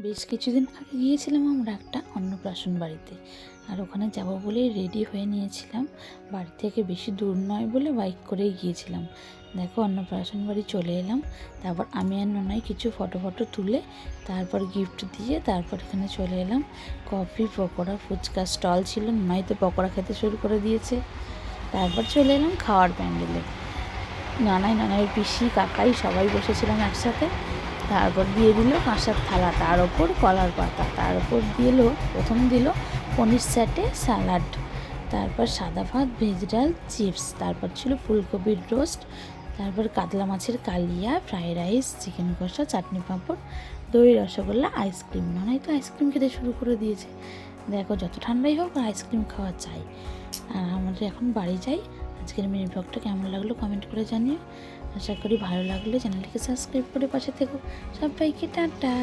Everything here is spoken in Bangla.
বেশ কিছুদিন আগে গিয়েছিলাম আমরা একটা অন্নপ্রাশন বাড়িতে, আর ওখানে যাব বলেই রেডি হয়ে নিয়েছিলাম। বাড়ি থেকে বেশি দূর নয় বলে বাইক করেই গিয়েছিলাম। দেখো অন্নপ্রাশন বাড়ি চলে এলাম। তারপর আমি আর ননাই কিছু ফটো তুলে তারপর গিফট দিয়ে তারপর এখানে চলে এলাম। কফি, পকোড়া, ফুচকা স্টল ছিল, ননাই তো পকোড়া খেতে শুরু করে দিয়েছে। তারপর চলে এলাম খাওয়ার প্যান্ডেলে। নানাইয়ের পিসি, কাকাই সবাই বসেছিলাম একসাথে। তারপর দিয়ে দিল কাঁসার থালা, তার ওপর কলার পাতা, তার ওপর প্রথম দিল পনির স্যাটে স্যালাড, তারপর সাদা ভাত, ভেজ ডাল, চিপস, তারপর ছিল ফুলকপির রোস্ট, তারপর কাতলা মাছের কালিয়া, ফ্রাইড রাইস, চিকেন কষা, চাটনি পাঁপড়, দই, রসগোল্লা, আইসক্রিম। নয় তো আইসক্রিম খেতে শুরু করে দিয়েছে। দেখো যত ঠান্ডাই হোক আইসক্রিম খাওয়া চাই। আর আমাদের এখন বাড়ি যাই। আজকের মিনি ব্লগটা কেমন লাগলো কমেন্ট করে জানিও। আশা করি ভালো লাগলে চ্যানেলটিকে সাবস্ক্রাইব করে পাশে থেকো। সবাইকে টাটা।